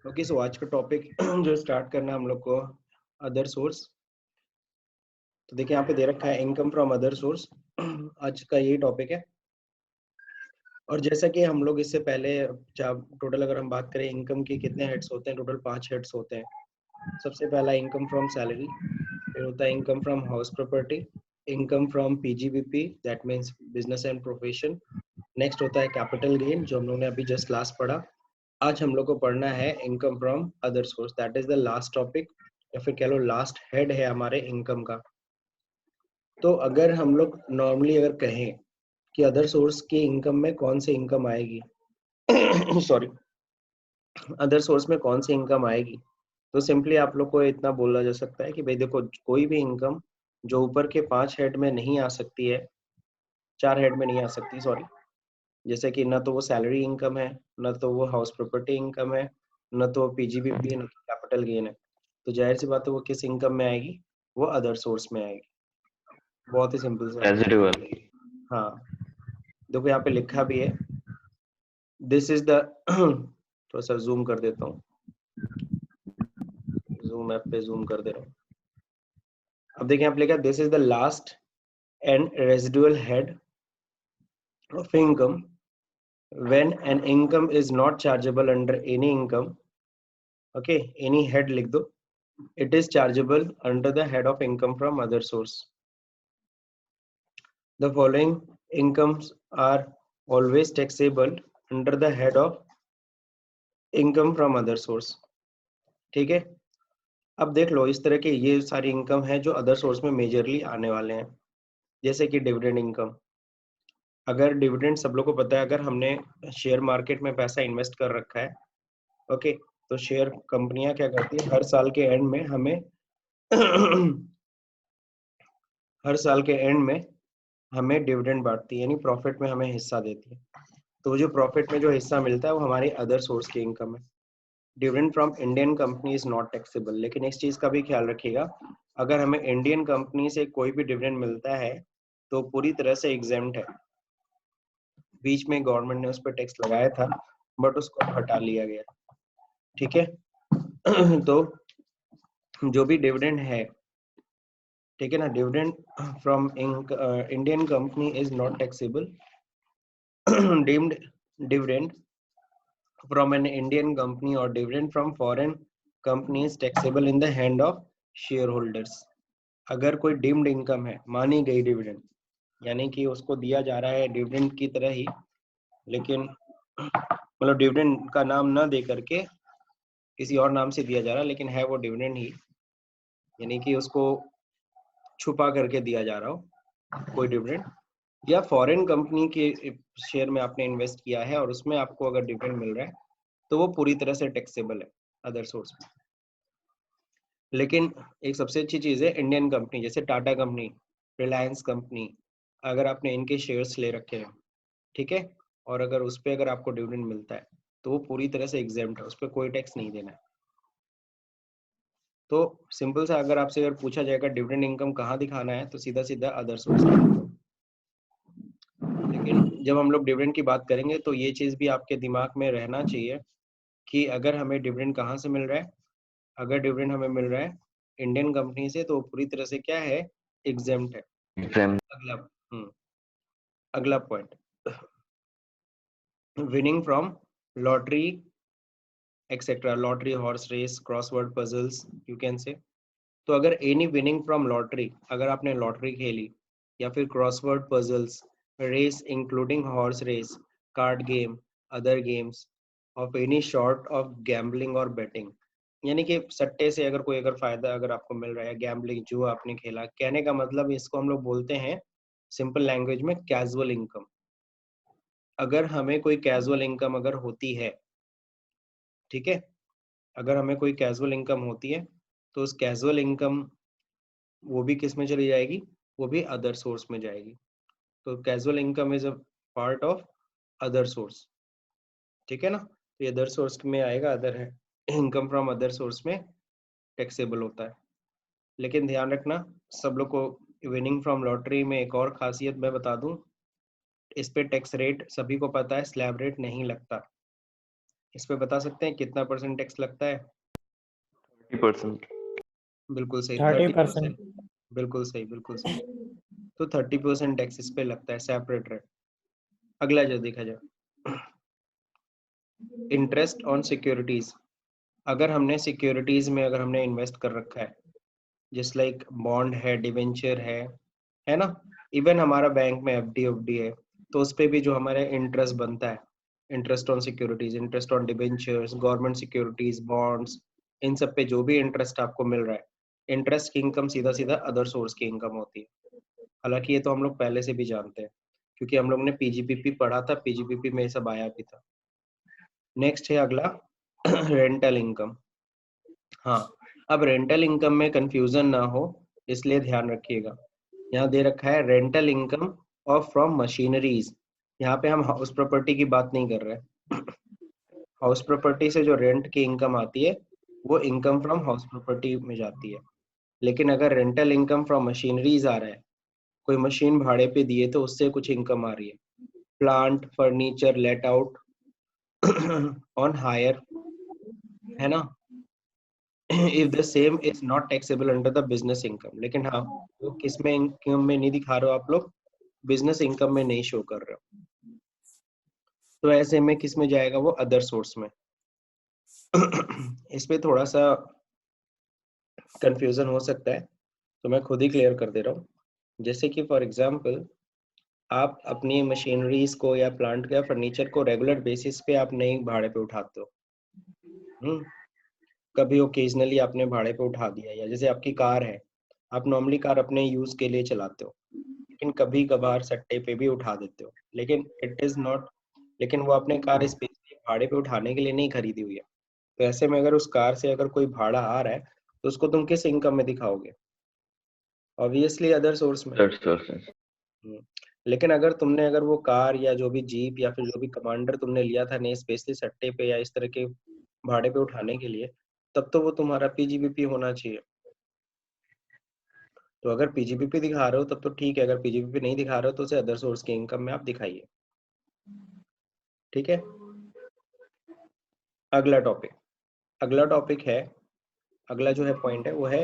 Okay, सो आज का topic जो स्टार्ट करना है हम लोग को, अदर सोर्स। तो देखिए यहाँ पे दे रखा है इनकम फ्रॉम अदर सोर्स। आज का यही टॉपिक है। और जैसा कि हम लोग इससे पहले टोटल अगर हम बात करें इनकम के कितने हेड्स होते हैं, टोटल 5 हेड्स होते हैं। सबसे पहला इनकम फ्रॉम सैलरी, फिर होता है income from house property, income from PGBP that means business and profession. Next होता है कैपिटल गेन जो हम लोग ने अभी जस्ट लास्ट पढ़ा। आज हम लोग को पढ़ना है income from other source, that is the last topic या फिर कह लो लास्ट हेड है हमारे इनकम का। तो अगर हम लोग नॉर्मली अगर कहें कि अदर सोर्स की इनकम में कौन सी इनकम आएगी सॉरी, अदर सोर्स में कौन सी इनकम आएगी, तो सिंपली आप लोग को इतना बोला जा सकता है कि भाई देखो, कोई भी इनकम जो ऊपर के 5 हेड में नहीं आ सकती है, 4 हेड में नहीं आ सकती, सॉरी, जैसे कि ना तो वो सैलरी इनकम है, ना तो वो हाउस प्रॉपर्टी इनकम है, ना तो पीजीबीपी है, ना तो कैपिटल गेन है। तो जाहिर सी बात है वो किस इनकम में आएगी, वो अदर सोर्स में आएगी। बहुत ही सिंपल सा है। रेजिडुअल। हाँ, देखो यहाँ पे लिखा भी है, दिस इज द थोड़ा सा जूम कर देता हूँ, जूम ऐप पे जूम कर दे रहा हूँ। अब देखिए यहाँ पे लिखा, this is the last and residual head of income when an income is not chargeable under any income, okay, any head लिख दो, it is chargeable under the head of income from other source. The following incomes are always taxable under the head of income from other source. ठीक है, अब देख लो इस तरह के ये सारी इनकम है जो अदर सोर्स में मेजरली आने वाले हैं। जैसे कि डिविडेंड इनकम, अगर डिविडेंड सब लोग को पता है, अगर हमने शेयर मार्केट में पैसा इन्वेस्ट कर रखा है, ओके, तो शेयर कंपनियां क्या करती है, हर साल के एंड में हमें हर साल के एंड में हमें डिविडेंड बांटती है, यानी प्रॉफिट में हमें हिस्सा देती है। तो जो प्रॉफिट में जो हिस्सा मिलता है वो हमारी अदर सोर्स की इनकम है। Dividend from Indian company is not taxable, लेकिन इस चीज का भी ख्याल रखिएगा, अगर हमें इंडियन कंपनी से कोई भी डिविडेंड मिलता है तो पूरी तरह से एग्जेम्प्ट है। बीच में गवर्नमेंट ने उस पर टैक्स लगाया था बट उसको हटा लिया गया। ठीक है तो जो भी डिविडेंड है, ठीक है ना, dividend from Indian company is not taxable. Deemed dividend from an Indian company or dividend from foreign company is taxable in the hand of shareholders. अगर कोई डीम्ड इनकम है, मानी गई डिविडेंड, यानी कि उसको दिया जा रहा है डिविडेंड की तरह ही, लेकिन मतलब डिविडेंड का नाम ना दे करके किसी और नाम से दिया जा रहा है, लेकिन है वो डिविडेंड ही, यानी कि उसको छुपा करके दिया जा रहा हो कोई डिविडेंड, या फॉरेन कंपनी के शेयर में आपने इन्वेस्ट किया है और उसमें आपको अगर डिविडेंड मिल रहा है तो वो पूरी तरह से टैक्सेबल है अदर सोर्स में। लेकिन एक सबसे अच्छी चीज है, इंडियन कंपनी जैसे टाटा कंपनी, रिलायंस कंपनी, अगर आपने इनके शेयर्स ले रखे हैं, ठीक है, और अगर उस पर अगर आपको डिविडेंड मिलता है तो वो पूरी तरह से एग्जेम्प्ट है, उस पर कोई टैक्स नहीं देना है। तो सिंपल सा अगर आपसे अगर पूछा जाएगा डिविडेंड इनकम कहाँ दिखाना है, तो सीधा सीधा अदर सोर्स। लेकिन जब हम लोग डिविडेंड की बात करेंगे तो ये चीज भी आपके दिमाग में रहना चाहिए कि अगर हमें डिविडेंड कहाँ से मिल रहा है, अगर डिविडेंड हमें मिल रहा है इंडियन कंपनी से तो पूरी तरह से क्या है, एग्जेम्प्ट है। अगला अगला point, winning from lottery etcetera, lottery, horse race, crossword puzzles you can say. तो अगर एनी विनिंग फ्रॉम लॉटरी, अगर आपने लॉटरी खेली या फिर crossword puzzles, race including horse race, card game, other games of any sort of gambling और betting, यानी कि सट्टे से अगर कोई अगर फायदा अगर आपको मिल रहा है, गैम्बलिंग जो आपने खेला, कहने का मतलब इसको हम लोग बोलते हैं सिंपल लैंग्वेज में कैजुअल इनकम। अगर हमें कोई कैजुअल इनकम अगर होती है, ठीक है, अगर हमें कोई कैजुअल इनकम होती है तो उस कैजुअल इनकम वो भी किस में चली जाएगी, वो भी अदर सोर्स में जाएगी। तो casual income is a part of other source, ठीक है ना, तो ये अदर सोर्स में आएगा, अदर है इनकम फ्रॉम अदर सोर्स में टैक्सेबल होता है। लेकिन ध्यान रखना सब लोग को, विनिंग फ्रॉम लॉटरी में एक और खासियत मैं बता दूं, इस पे टैक्स रेट सभी को पता है, स्लैब रेट नहीं लगता। इस पे बता सकते हैं कितना परसेंट टैक्स लगता है? 30%। बिल्कुल सही, 30%। 30%। बिल्कुल सही, बिल्कुल सही। तो 30% टैक्स इस पे लगता है, सेपरेट रेट। अगला जो देखा जाए, इंटरेस्ट ऑन सिक्योरिटीज। अगर हमने सिक्योरिटीज में अगर हमने इन्वेस्ट कर रखा है, जिस लाइक बॉन्ड है, डिवेंचर है ना, इवन हमारा बैंक में एफडी एफडी है, तो उस पे भी जो हमारे इंटरेस्ट बनता है, interest on securities, interest on debentures, government securities, bonds, इन सब पे जो भी इंटरेस्ट आपको मिल रहा है, इंटरेस्ट की इनकम सीधा सीधा अदर सोर्स की इनकम होती है। हालांकि ये तो हम लोग पहले से भी जानते हैं, क्योंकि हम लोग ने पीजीपीपी पढ़ा था, पीजीपीपी में ये सब आया भी था। नेक्स्ट है अगला रेंटल इनकम। हाँ, अब रेंटल इनकम में कंफ्यूजन ना हो, इसलिए ध्यान रखिएगा। यहाँ दे रखा है rental income of from machineries. यहाँ पे हम हाउस प्रॉपर्टी की बात नहीं कर रहे। हाउस प्रॉपर्टी से जो रेंट की इनकम आती है, वो इनकम फ्रॉम हाउस प्रॉपर्टी में जाती है। लेकिन अगर रेंटल इनकम फ्रॉम मशीनरीज आ रहा है, कोई मशीन भाड़े पे दिए तो उससे कुछ इनकम आ रही है, plant furniture let out on hire, है ना, if the same is not taxable under the business income. लेकिन हाँ, वो किस में इनकम में नहीं दिखा रहे हो आप लोग, बिजनेस इनकम में नहीं शो कर रहे हो, तो ऐसे में किस में जाएगा वो, अदर सोर्स में। इस पे थोड़ा सा कंफ्यूजन हो सकता है, तो मैं खुद ही क्लियर कर दे रहा हूँ। जैसे कि फॉर एग्जांपल, आप अपनी मशीनरीज को या प्लांट का फर्नीचर को रेगुलर बेसिस पे आप नहीं भाड़े पे उठाते हो। कभी ओकेजनली आपने भाड़े पे उठा दिया, या जैसे आपकी कार है, आप नॉर्मली कार अपने यूज के लिए चलाते हो, लेकिन कभी कभार सट्टे पे भी उठा देते हो, लेकिन इट इज नॉट, लेकिन वो आपने कार स्पेशली भाड़े पे उठाने के लिए नहीं खरीदी हुई है। तो ऐसे में अगर उस कार से अगर कोई भाड़ा आ रहा है, तो उसको तुम किस इनकम में दिखाओगे? ऑब्वियसली अदर सोर्स में। Third sources। हम्म, लेकिन अगर तुमने अगर वो कार या जो भी जीप या फिर जो भी कमांडर तुमने लिया था नहीं स्पेशली सट्टे पे या इस तरह के भाड़े पे उठाने के लिए, तब तो वो तुम्हारा पीजीबीपी होना चाहिए। तो अगर पीजीबीपी दिखा रहे हो तब तो ठीक है, अगर पीजीबीपी नहीं दिखा रहे हो तो उसे अदर सोर्स की इनकम में आप दिखाइए। ठीक है, अगला टॉपिक, अगला टॉपिक है, अगला जो है पॉइंट है वो है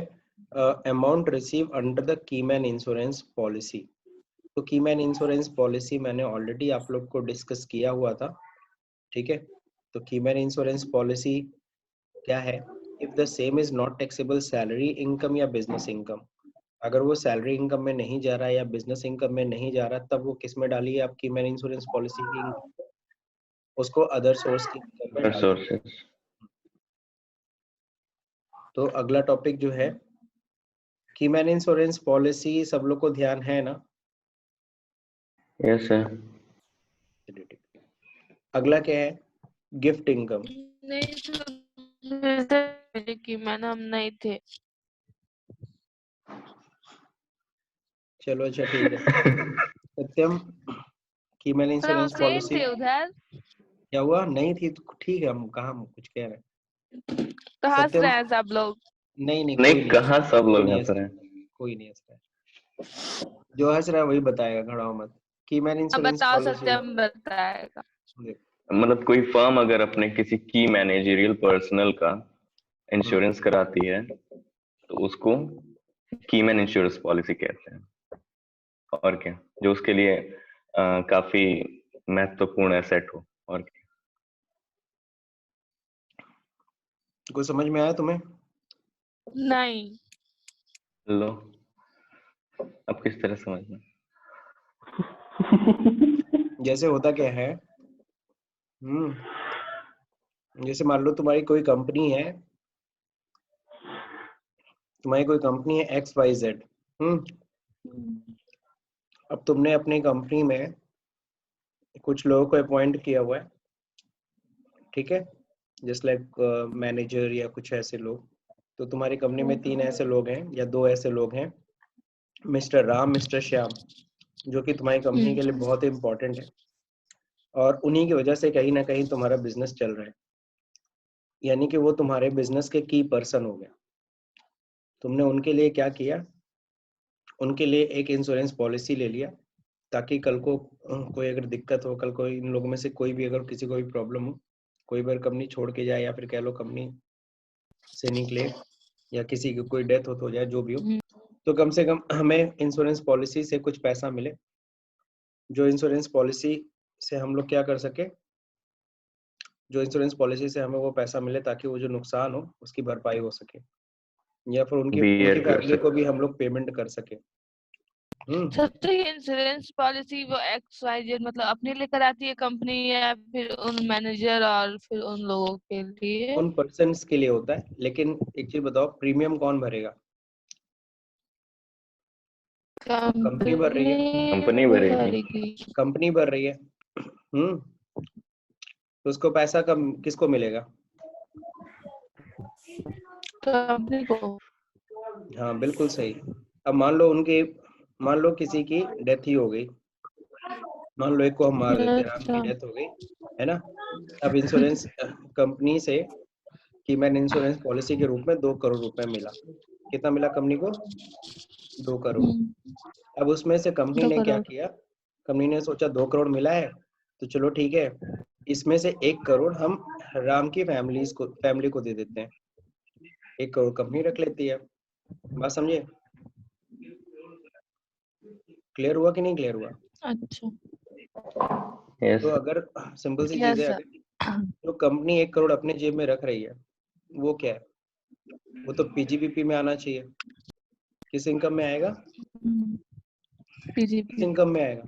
amount receive under the keyman insurance policy. तो कीमैन इंश्योरेंस पॉलिसी मैंने ऑलरेडी आप लोग को डिस्कस किया हुआ था। ठीक है, तो कीमैन इंश्योरेंस पॉलिसी क्या है? If the same is not taxable salary income या बिजनेस इनकम, अगर वो सैलरी इनकम में नहीं जा रहा है या बिजनेस इनकम में नहीं जा रहा, तब वो किस में डालिए आप कीमैन इंश्योरेंस पॉलिसी की इनकम, उसको अदर सोर्स की इनकम में Third डालिए। sources। तो अगला टॉपिक जो है कीमैन इंश्योरेंस पॉलिसी, सब लोग को ध्यान है ना? Yes sir। चलिए ठीक। अगला क्या है? Gift income. नहीं कि मैंने हम नहीं थे। चलो अच्छा ठीक है। सत्यम, कीमैन इंश्योरेंस पॉलिसी थे उधर। क्या हुआ? नहीं थी तो ठीक है, हम कहाँ हम कुछ कह रहे हैं। तो हंस सत्यम, रहे हैं सब लोग। नहीं नहीं, कोई नहीं, नहीं कहाँ सब कोई लोग नहीं हंस हंस रहे रहा है, हैं। कोई नहीं हंस रहा है। जो हंस रहा है वही बताएगा, खड़ा हो मत। कीमैन अब इंश्योरेंस बताओ, पॉलिसी, सत्यम बताएगा। मतलब कोई फर्म अगर अपने किसी की मैनेजरियल पर्सनल का इंश्योरेंस कराती है तो उसको कीमैन इंश्योरेंस पॉलिसी कहते हैं। और क्या, जो उसके लिए काफी महत्वपूर्ण एसेट हो। और क्या। कुछ समझ में आया तुम्हें? नहीं। लो, अब किस तरह समझना। जैसे होता क्या है, जैसे मान लो तुम्हारी कोई कंपनी है, तुम्हारी कोई कंपनी है एक्स वाई जेड। अब तुमने अपनी कंपनी में कुछ लोगों को अपॉइंट किया हुआ है, ठीक है, जस्ट लाइक मैनेजर या कुछ ऐसे लोग। तो तुम्हारी कंपनी में 3 ऐसे लोग हैं या 2 ऐसे लोग हैं, मिस्टर राम, मिस्टर श्याम, जो कि तुम्हारी कंपनी के लिए बहुत ही इंपॉर्टेंट है, और उन्हीं की वजह से कहीं ना कहीं तुम्हारा बिजनेस चल रहा है, यानी कि वो तुम्हारे बिजनेस के की पर्सन हो गया। तुमने उनके लिए क्या किया? उनके लिए एक इंश्योरेंस पॉलिसी ले लिया, ताकि कल को कोई अगर दिक्कत हो, कल को इन लोगों में से कोई भी अगर किसी को भी प्रॉब्लम हो, कोई बार कंपनी छोड़ के जाए या फिर कह लो कंपनी से निकले या किसी की कोई डेथ हो जाए, जो भी हो, तो कम से कम हमें इंश्योरेंस पॉलिसी से कुछ पैसा मिले, जो इंश्योरेंस पॉलिसी से हम लोग क्या कर सके, जो इंश्योरेंस पॉलिसी से हमें वो पैसा मिले ताकि वो जो नुकसान हो उसकी भरपाई हो सके, या फिर उनकी बियर कर फैमिली को सकते भी हम लोग पेमेंट कर सके। सर तो ये इंश्योरेंस पॉलिसी वो XYZ मतलब अपने लिए कराती है कंपनी या फिर उन मैनेजर और फिर उन लोगों के लिए? उन पर्सन्स के लिए होता है, लेकिन एक चीज बताओ, प्रीमियम कौन भरेगा? कंपनी भर रही है, कंपनी भरेगी। भरेगी। कंपनी भर रही है। तो उसको पैसा कम किसको मिलेगा? कंपनी को। हाँ बिल्कुल सही। अब मान लो किसी की डेथ ही हो गई, मान लो एक को हम मार देते हैं, राम की अच्छा। डेथ हो गई, है ना? अब इंश्योरेंस कंपनी से कि मैंने इंश्योरेंस पॉलिसी के रूप में 2 करोड़ रुपए मिला। कितना मिला कंपनी को? 2 करोड़। अब उसमें से कंपनी 2 ने क्या करोड़। किया, कंपनी ने सोचा 2 करोड़ मिला है तो चलो ठीक है, इसमें से 1 करोड़ हम राम की फैमिली को दे देते हैं, 1 करोड़ कंपनी रख लेती है। बात समझे? क्लियर हुआ कि नहीं क्लियर हुआ? अच्छा। यस तो अगर सिंपल सी चीज यस है, सर। अगर जो कंपनी 1 करोड़ अपने जेब में रख रही है, वो क्या है? वो तो पीजीबीपी में आना चाहिए। किस इनकम में आएगा? किस पीजीपी। इनकम में आएगा?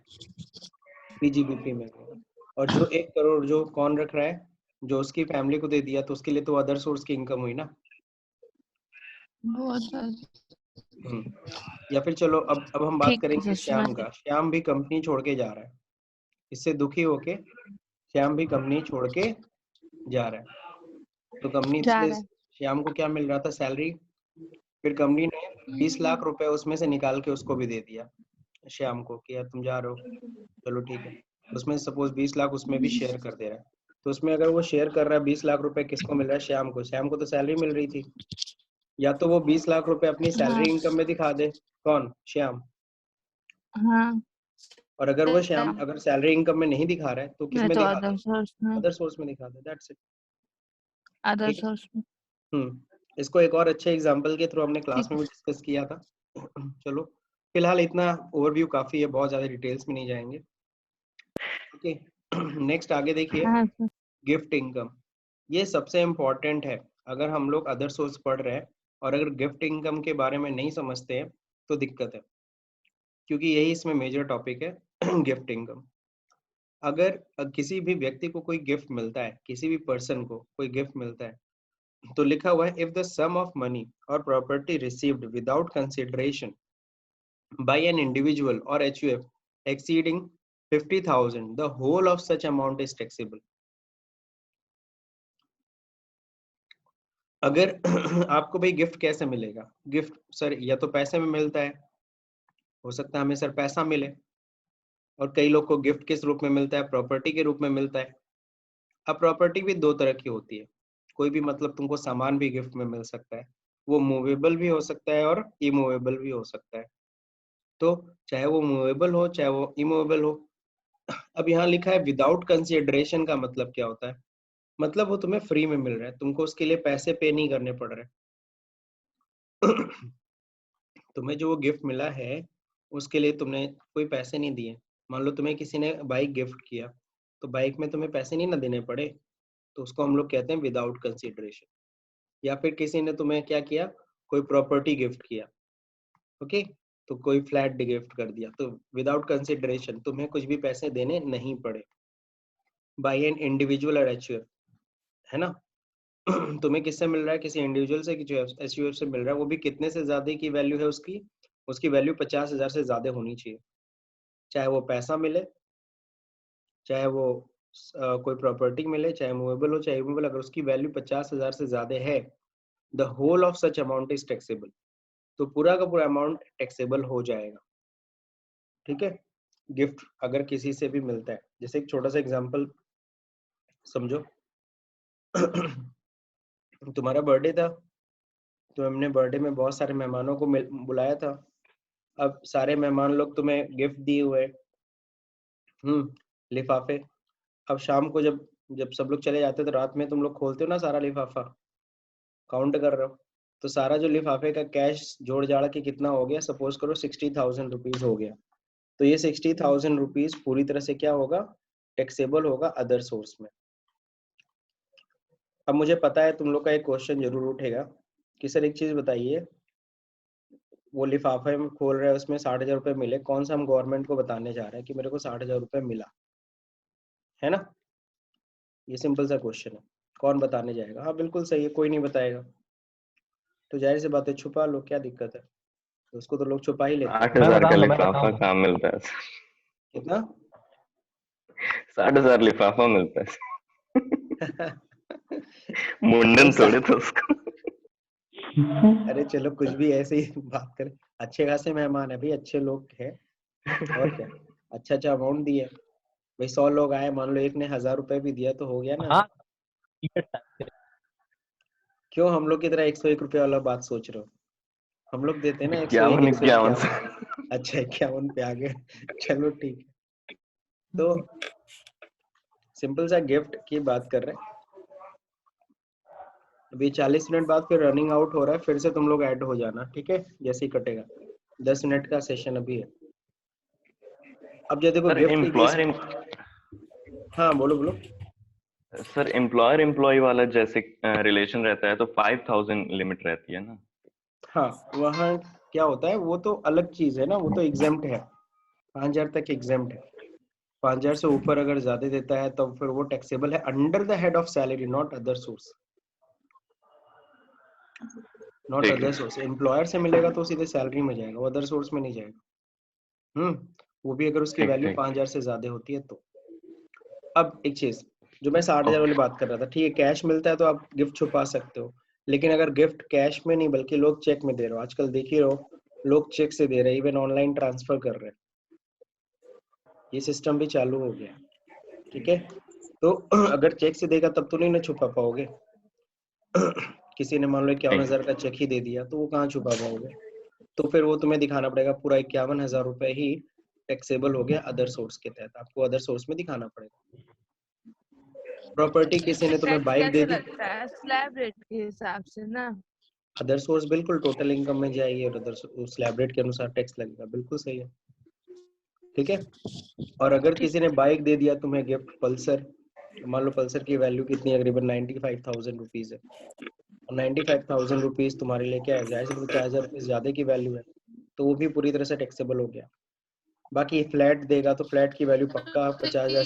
पीजीबीपी में आएगा। और जो 1 करोड़ जो कौन रख रहा है, जो उसकी फैमिली को दे दिया, तो उसके लिए तो अदर सोर्स की इनकम हुई ना। बहुत या फिर चलो अब हम बात ठीक है करेंगे सर, समझ श्याम गए। का। श्याम भी कंपनी छोड़ के जा रहा है, इससे दुखी होके श्याम भी कंपनी छोड़ के जा रहा है। तो कंपनी जा से रहा है। श्याम को क्या मिल रहा था? सैलरी। फिर कंपनी ने 20 लाख रुपए उसमें से निकाल के उसको भी दे दिया, श्याम को, कि यार तुम जा रहे हो, चलो ठीक है। उसमें सपोज 20 लाख उसमें भी शेयर कर दे रहा है, तो उसमें अगर वो शेयर कर रहा है 20 लाख रुपए, किसको मिल रहा है? श्याम को। श्याम को तो सैलरी मिल रही थी, या तो वो 20 लाख रुपए अपनी हाँ। सैलरी इनकम में दिखा दे। कौन? श्याम। हाँ। और अगर वो श्याम अगर सैलरी इनकम में नहीं दिखा रहा है तो किस नहीं में तो दिखा दे? अदर सोर्स में। अदर सोर्स में दिखा दे, दैट्स इट। अदर ठीक है। सोर्स में। इसको एक और अच्छे एग्जांपल के थ्रू हमने क्लास ठीक में है। भी डिस्कस किया था। चलो फिलहाल इतना ओवरव्यू काफी है, बहुत ज्यादा डिटेल्स में नहीं जाएंगे। ओके। नेक्स्ट आगे देखिए, हाँ सर। Gift income. ये सबसे इम्पोर्टेंट है। अगर हम लोग अदर सोर्स पढ़ रहे हैं और अगर गिफ्ट इनकम के बारे में नहीं समझते हैं तो दिक्कत है, क्योंकि यही इसमें मेजर टॉपिक है। Gift income. अगर किसी भी व्यक्ति को कोई गिफ्ट मिलता है, किसी भी पर्सन को कोई गिफ्ट मिलता है, तो लिखा हुआ है if the sum of money और property received without consideration by an individual और HUF exceeding 50,000, the whole of such amount is taxable. अगर आपको भाई गिफ्ट कैसे मिलेगा? गिफ्ट सर या तो पैसे में मिलता है, हो सकता है हमें सर पैसा मिले, और कई लोग को गिफ्ट किस रूप में मिलता है? प्रॉपर्टी के रूप में मिलता है। अब प्रॉपर्टी भी 2 तरह की होती है, कोई भी मतलब तुमको सामान भी गिफ्ट में मिल सकता है, वो मूवेबल भी हो सकता है और इमूवेबल भी हो सकता है। तो चाहे वो मूवेबल हो चाहे वो इमूवेबल हो। अब यहाँ लिखा है विदाउट कंसिडरेशन, का मतलब क्या होता है? मतलब वो तुम्हें फ्री में मिल रहा है, तुमको उसके लिए पैसे पे नहीं करने पड़ रहे। तुम्हें जो वो गिफ्ट मिला है उसके लिए तुमने कोई पैसे नहीं दिए। मान लो तुम्हें किसी ने बाइक गिफ्ट किया, तो बाइक में तुम्हें पैसे नहीं ना देने पड़े, तो उसको हम लोग कहते हैं विदाउट कंसिडरेशन। या फिर किसी ने तुम्हें क्या किया, कोई प्रॉपर्टी गिफ्ट किया, ओके, तो कोई फ्लैट गिफ्ट कर दिया, तो विदाउट कंसिडरेशन तुम्हें कुछ भी पैसे देने नहीं पड़े, बाय एन इंडिविजुअल और HUF, है ना? तुम्हें किससे मिल रहा है? किसी इंडिविजुअल से, जो HUF से मिल रहा है, वो भी कितने से ज्यादा की वैल्यू है उसकी? उसकी वैल्यू 50,000 से ज्यादा होनी चाहिए, चाहे वो पैसा मिले, चाहे वो कोई प्रॉपर्टी मिले, चाहे मूवेबल हो चाहे इमूवेबल, अगर उसकी वैल्यू 50,000 से ज्यादा है, the whole of such amount is taxable, तो पूरा का पूरा अमाउंट टैक्सेबल हो जाएगा। ठीक है। गिफ्ट अगर किसी से भी मिलता है, जैसे एक छोटा सा एग्जांपल समझो। तुम्हारा बर्थडे था, तो हमने बर्थडे में बहुत सारे मेहमानों को बुलाया था। अब सारे मेहमान लोग तुम्हें गिफ्ट दिए हुए, लिफाफे। अब शाम को जब जब सब लोग चले जाते हो तो रात में तुम लोग खोलते हो ना सारा लिफाफा, काउंट कर रहे हो, तो सारा जो लिफाफे का कैश जोड़ जाड़ के कितना हो गया, सपोज करो 60,000 रुपीज हो गया, तो ये 60,000 रुपीज पूरी तरह से क्या होगा, टैक्सेबल होगा अदर सोर्स में। अब मुझे पता है तुम लोग का एक क्वेश्चन जरूर उठेगा कि सर एक चीज बताइए, वो लिफाफे में खोल रहे हैं उसमें 60,000 रुपये मिले, कौन सा हम गवर्नमेंट को बताने जा रहे हैं कि मेरे को 60,000 रुपये मिला, है ना? ये सिंपल सा क्वेश्चन है, कौन बताने जाएगा? हाँ बिल्कुल सही है, कोई नहीं बताएगा, तो जाहिर सी बात है छुपा लो, क्या दिक्कत है, तो उसको तो लोग छुपा ही लेते हैं। 60,000 का लिफाफा कहाँ मिलता है? कितना? 60,000 लिफाफा मिलता है। मुंडन तो थोड़े तो उसका। अरे चलो कुछ भी ऐसे ही बात करें, अच्छे खासे मेहमान है भाई, अच्छे लोग हैं, और क्या, अच्छा अच्छा अमाउंट दिया भाई, 100 लोग आए, मान लो एक ने 1,000 रुपए भी दिया तो हो गया ना। हाँ क्यों हम लोग की तरह 101 रुपये वाला बात सोच रहे हो? हम लोग देते हैं ना 101, 51 51 151। अच्छा 51 पे आ गए, चलो ठीक है। तो सिंपल सा गिफ्ट की बात कर रहे हैं। अभी 40 मिनट बाद फिर रनिंग आउट हो रहा है, फिर से तुम लोग ऐड हो जाना, ठीक है, जैसे ही कटेगा। 10 मिनट का सेशन अभी है। अब जो देखो सर गिफ्ट की केस, एम्प्लॉयर हाँ बोलो बोलो। सर एम्प्लॉयर एम्प्लॉय वाला जैसे रिलेशन रहता है तो 5,000 लिमिट रहती है ना? हाँ वहाँ क्या होता है, वो तो अलग चीज है ना, वो तो एग्जेम्प्ट है, 5,000 तक एग्जेम्प्ट है। 5,000 से ऊपर अगर ज्यादा देता है तो फिर वो टैक्सेबल है under the head of salary, not other source, not ठीक है। Other source. एम्प्लॉयर से मिलेगा तो सीधे सैलरी में जाएगा, वो अदर सोर्स में नहीं जाएगा। वो भी अगर उसकी ठीक वैल्यू ठीक 5,000 से ज्यादा होती है तो। अब एक चीज जो मैं 60,000 वाली बात कर रहा था, ठीक है कैश मिलता है तो आप गिफ्ट छुपा सकते हो, लेकिन अगर गिफ्ट कैश में नहीं बल्कि लोग चेक में दे रहे हो, आजकल देख ही रहो, लोग चेक से दे रहे हैं, इवन ऑनलाइन ट्रांसफर कर रहे हैं, ये सिस्टम भी चालू हो गया, ठीक है। तो अगर चेक से देगा तब तो नहीं ना छुपा पाओगे। किसी ने मान लो 51,000 का चेक ही दे दिया तो वो कहाँ छुपा पाओगे, तो फिर वो तुम्हें दिखाना पड़ेगा पूरा 51,000 रुपए ही टैक्सेबल हो गया अदर सोर्स के तहत, आपको अदर सोर्स में दिखाना पड़ेगा। प्रॉपर्टी किसी ने तुम्हें टैक्स बाइक दे कैसे दी, लगता है? स्लैब रेट के हिसाब से ना? अदर सोर्स बिल्कुल टोटल इनकम में जाएगी और अदर स्लैब रेट के अनुसार टैक्स लगेगा, बिल्कुल सही है, ठीक है। और अगर ठीक। किसी ने बाइक दे दिया तुम्हें गिफ्ट, पल्सर, मान लो पल्सर की वैल्यू कितनी है, करीबन 95,000 रुपीज है, और 95,000 रुपीज तुम्हारे लिए क्या है, जाहिर से 50,000 रुपीज ज्यादा की वैल्यू है, तो वो भी पूरी तरह से टैक्सेबल हो गया। बाकी फ्लैट देगा तो फ्लैट की वैल्यू पक्का 50,000।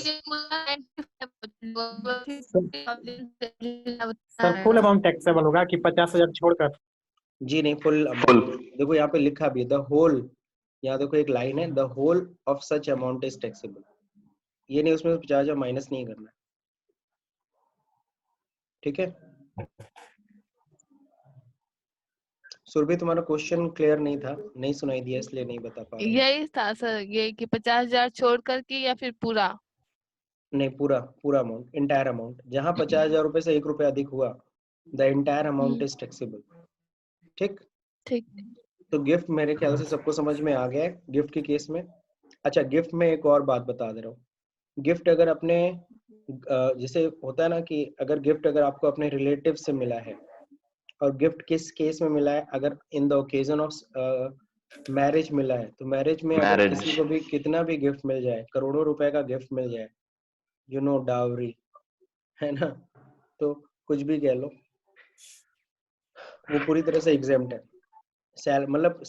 सर फुल अमाउंट टैक्सेबल होगा कि 50,000 छोड़कर? जी नहीं, फुल फुल। अमाउंट। देखो यहाँ पे लिखा भी है द होल, यहाँ देखो एक लाइन है, the whole of such amount is taxable, ये नहीं उसमें 50,000 माइनस नहीं करना है, ठीक है। सुरभि तुम्हारा क्वेश्चन क्लियर नहीं था, नहीं सुनाई दिया इसलिए नहीं बता पा रहा हूँ। यही था सर, ये कि 50,000 छोड़ करके या फिर पूरा? नहीं पूरा, पूरा अमाउंट, इंटायर अमाउंट, जहाँ 50,000 रुपए से 1 रुपए अधिक हुआ, the entire amount is taxable, ठीक। ठीक। तो गिफ्ट मेरे ख्याल से सबको समझ में आ गया है गिफ्ट के केस में। अच्छा गिफ्ट में एक और बात बता दे रहा हूँ, गिफ्ट अगर अपने जैसे होता है ना कि अगर गिफ्ट अगर आपको अपने रिलेटिव से मिला है, और गिफ्ट किस केस में मिला है, अगर in the occasion of marriage मिला है, तो मैरिज में अगर मैरिज। किसी को भी कितना भी गिफ्ट मिल जाए, करोड़ों रुपए का गिफ्ट मिल जाए, यू नो डावरी, है ना, तो कुछ भी कह लो, वो पूरी तरह से एग्जेम्प्ट है। मतलब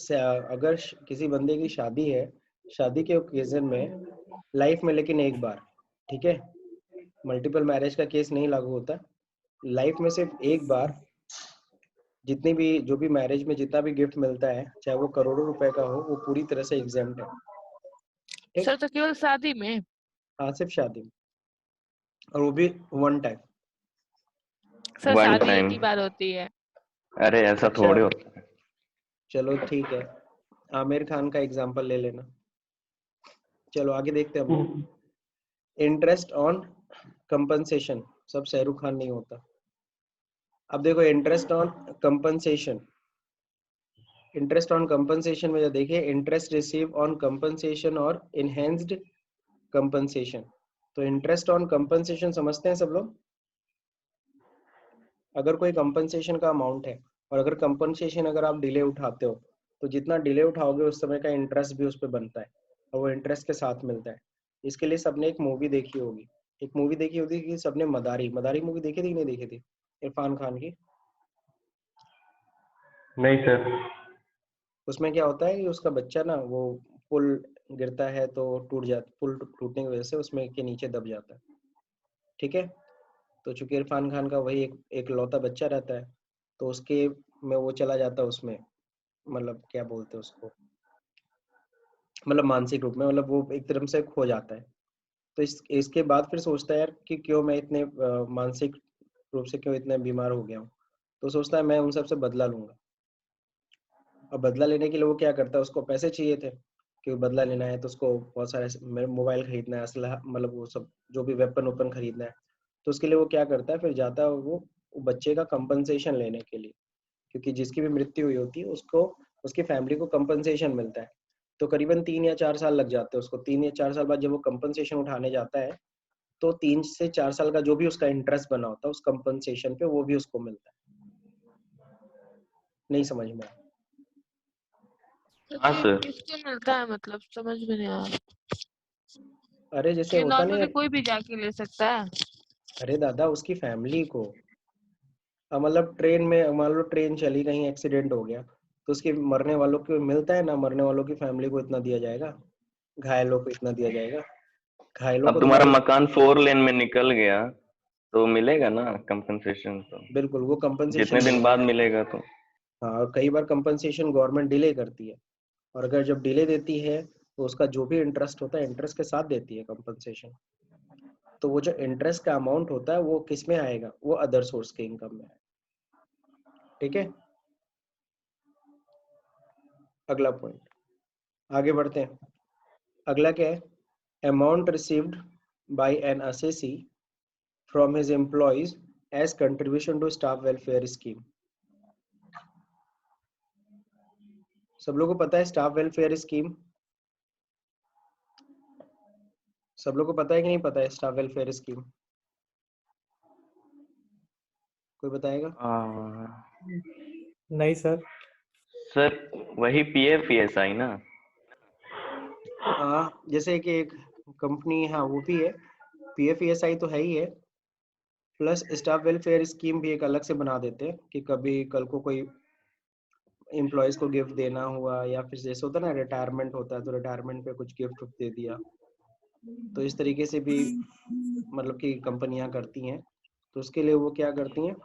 अगर किसी बंदे की शादी है, शादी के ओकेजन में लाइफ में लेकिन एक बार, ठीक है, मल्टीपल मैरिज का केस नहीं लागू होता, लाइफ में सिर्फ एक बार जितनी भी जो भी मैरिज में जितना भी गिफ्ट मिलता है, चाहे वो करोड़ों रुपए का हो, वो पूरी तरह से एग्जेम्प्ट है, ठीक। सर तो केवल शादी में? हाँ सिर्फ शादी में, और वो भी वन टाइम। सर वन शादी एक टाइम? ही बार होती है। अरे ऐसा अच्छा थोड़े होता है। चलो ठीक है, आमिर खान का एग्जांपल ले लेना। चलो आगे देखते हैं हम लोग। इंटरेस्ट ऑन कंपनसेशन, सब शाहरुख खान नहीं होता। अब देखो interest on compensation, interest on compensation में जो देखिए, इंटरेस्ट रिसीव ऑन कंपनसेशन और इनहेंस्ड कंपनसेशन, तो इंटरेस्ट ऑन कंपनसेशन समझते हैं सब लोग? अगर कोई कंपनसेशन का अमाउंट है और अगर कंपनसेशन अगर आप डिले उठाते हो तो जितना डिले उठाओगे उस समय का इंटरेस्ट भी उस पर बनता है और वो इंटरेस्ट के साथ मिलता है। इसके लिए सबने एक मूवी देखी होगी, एक मूवी देखी होगी कि सबने मदारी मदारी मूवी देखी थी कि नहीं देखी थी, इरफान खान की? नहीं सर। उसमें क्या होता है कि उसका बच्चा ना वो पुल गिरता है तो टूट जाता, पुल टूटने की वजह से उसमें के नीचे दब जाता है। ठीक है, तो चूंकि इरफान खान का वही एक लौता बच्चा रहता है तो उसके में वो चला जाता है उसमें, मतलब क्या बोलते हैं उसको, मतलब मानसिक रूप में, मतलब वो एक तरफ से खो जाता है। तो इसके बाद फिर सोचता है यार कि क्यों मैं इतने मानसिक रूप से क्यों इतना बीमार हो गया हूँ। तो सोचता है मैं उन सब से बदला लूंगा। और बदला लेने के लिए वो क्या करता है, उसको पैसे चाहिए थे कि बदला लेना है तो उसको बहुत सारे मोबाइल खरीदना है, असलहा मतलब वो सब जो भी वेपन ओपन खरीदना है। तो उसके लिए वो क्या करता है, फिर जाता है वो बच्चे का कंपनसेशन लेने के लिए, क्योंकि जिसकी भी मृत्यु हुई होती है उसको उसकी फैमिली को कंपनसेशन मिलता है। तो करीबन 3 या 4 साल लग जाते हैं उसको। 3 या 4 साल बाद जब वो कंपनसेशन उठाने जाता है तो 3 से 4 साल का जो भी उसका इंटरेस्ट बना होता है उस कंपनसेशन पे वो भी उसको मिलता है। नहीं समझ में आया? तो हाँ ये सर। किसको मिलता है, मतलब समझ में नहीं आ रहा। अरे जैसे ये होता नहीं नॉर्मली है, कोई भी जाके ले सकता है? अरे दादा उसकी फैमिली को, अब मतलब ट्रेन में मान लो ट्रेन चली कहीं एक्सीडेंट हो गया तो उसके मरने वालों को मिलता है ना, मरने वालों की फैमिली को इतना दिया जाएगा, घायलों को इतना दिया जाएगा। घायलों अब को तुम्हारा तुम्हारे, मकान 4 लेन में निकल गया तो मिलेगा ना कंपनसेशन तो, बिल्कुल वो कंपनसेशन जितने दिन मिलेगा। बाद मिलेगा तो। हाँ, और कई बार कंपनसेशन गवर्नमेंट डिले करती है, और अगर जब डिले देती है तो उसका जो भी इंटरेस्ट होता है इंटरेस्ट के साथ देती है कंपनसेशन। तो वो जो इंटरेस्ट का अमाउंट होता है वो किस में आएगा, वो अदर सोर्स के इनकम में आएगा। ठीक है, अगला पॉइंट, आगे बढ़ते हैं। अगला क्या है, amount received by an assessee from his employees as contribution to staff welfare scheme. सब लोगों को पता है स्टाफ वेलफेयर स्कीम? सब लोगों को पता है कि नहीं पता है स्टाफ वेलफेयर स्कीम? कोई बताएगा? नहीं सर। सर वही PF ESI ना। हाँ, जैसे कि एक कंपनी, हाँ वो भी है, PFESI तो है ही है, प्लस स्टाफ वेलफेयर स्कीम भी एक अलग से बना देते हैं कि कभी कल को कोई एम्प्लॉयज को गिफ्ट देना हुआ, या फिर जैसे होता है ना रिटायरमेंट होता है तो रिटायरमेंट पे कुछ गिफ्ट दे दिया। तो इस तरीके से भी मतलब कि कंपनियां करती हैं। तो उसके लिए वो क्या करती हैं,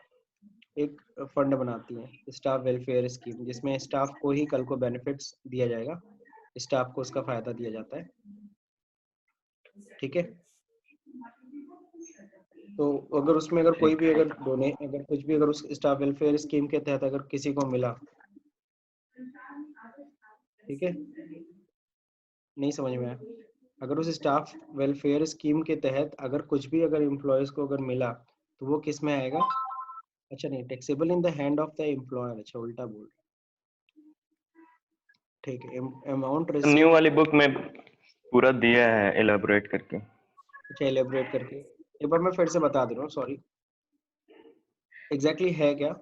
एक फंड बनाती हैं स्टाफ वेलफेयर स्कीम, जिसमें स्टाफ को ही कल को बेनिफिट्स दिया जाएगा, स्टाफ को उसका फायदा दिया जाता है। ठीक है, तो अगर उसमें अगर कोई ठीक भी है। अगर डोने अगर कुछ भी अगर उस स्टाफ वेलफेयर स्कीम के तहत अगर किसी को मिला, ठीक है, नहीं समझ में आया, अगर उस स्टाफ वेलफेयर स्कीम के तहत अगर कुछ भी अगर एम्प्लॉयज को अगर मिला तो वो किस में आएगा? अच्छा नहीं, taxable in the hand of the employer, अच्छा उल्टा बोल रहा हूं। ठीक है, अमाउंट न्यू रिसीव्ड, वाली बुक में पूरा दिया है एलाबोरेट करके। अच्छा एलेबरेट करके एक बार मैं फिर से बता दे रहा हूँ, सॉरी। एग्जैक्टली है क्या,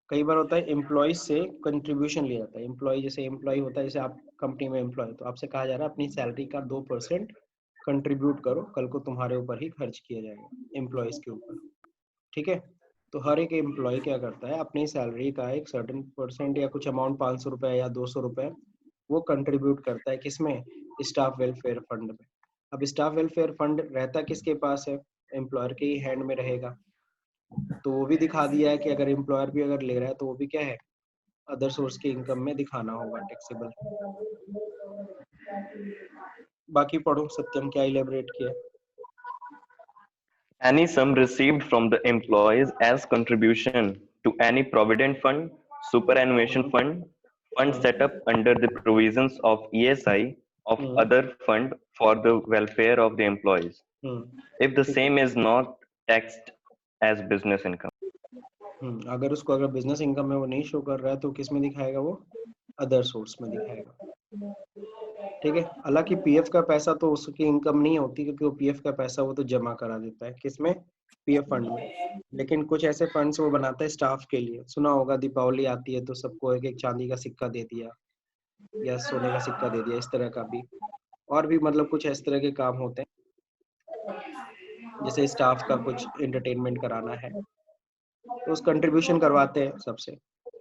कई बार होता है एम्प्लॉय से कंट्रीब्यूशन लिया जाता है। एम्प्लॉय जैसे एम्प्लॉय होता है, जैसे आप कंपनी में एम्प्लॉय तो आपसे कहा जा रहा है अपनी सैलरी का 2% कंट्रीब्यूट करो, कल को तुम्हारे ऊपर ही खर्च किया जाएगा एम्प्लॉयज के ऊपर। ठीक है, तो हर एक एम्प्लॉय क्या करता है, अपनी सैलरी का एक सर्टेन परसेंट या कुछ अमाउंट, 500 रुपए या 200 रुपए, वो कंट्रीब्यूट करता है किसमें, स्टाफ वेलफेयर फंड में। अब स्टाफ वेलफेयर फंड रहता किसके पास है, एम्प्लॉयर के ही हैंड में रहेगा। तो वो भी दिखा दिया है कि अगर एम्प्लॉयर भी अगर ले रहा है तो वो भी क्या है, अदर सोर्स के इनकम में दिखाना होगा, टैक्सेबल। बाकी पढ़ो, सत्यम क्या इलेबरेट किया। Any sum received from the employees as contribution to any provident fund, superannuation fund, fund set up under the provisions of ESI of hmm other fund for the welfare of the employees, if the ठीक है। same is not taxed as business income. अगर उसको अगर business income में वो नहीं show कर रहा है तो किस में दिखाएगा वो, अदर सोर्स में दिखाएगा। ठीक है। हालांकि पीएफ का पैसा तो उसकी इनकम नहीं होती, क्योंकि वो पीएफ का पैसा वो तो जमा करा देता है किसमें, पीएफ फंड में। लेकिन कुछ ऐसे फंड्स वो बनाता है स्टाफ के लिए। सुना होगा दीपावली आती है तो सबको एक एक चांदी का सिक्का दे दिया या सोने का सिक्का दे दिया, इस तरह का भी। और भी मतलब कुछ इस तरह के काम होते हैं, जैसे स्टाफ का कुछ एंटरटेनमेंट कराना है तो उस कंट्रीब्यूशन करवाते हैं सबसे।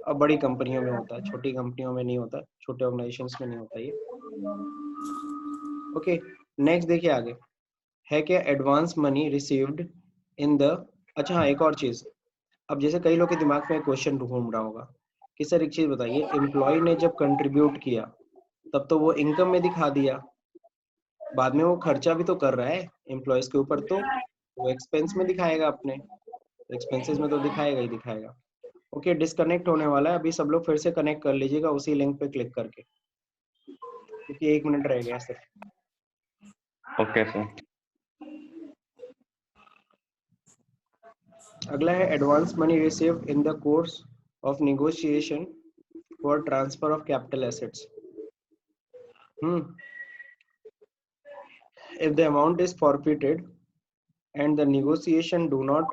अब बड़ी कंपनियों में होता है, छोटी कंपनियों में नहीं होता, छोटे ऑर्गेनाइजेशंस में नहीं होता ये। ओके, नेक्स्ट देखिए आगे है क्या, advance money received in the. अच्छा हाँ, एक और चीज। अब जैसे कई लोग के दिमाग में क्वेश्चन घूम रहा होगा कि सर एक चीज बताइए, एम्प्लॉय ने जब कंट्रीब्यूट किया तब तो वो इनकम में दिखा दिया, बाद में वो खर्चा भी तो कर रहा है एम्प्लॉयज के ऊपर, तो वो एक्सपेंस में दिखाएगा अपने, एक्सपेंसेस में तो दिखाएगा ही दिखाएगा। ओके, डिस्कनेक्ट होने वाला है अभी, सब लोग फिर से कनेक्ट कर लीजिएगा उसी लिंक पे क्लिक करके, क्योंकि 1 मिनट रह गया सिर्फ। Okay sir. अगला है advance money received in the course of negotiation for transfer of capital assets. If the amount is forfeited and the negotiation do not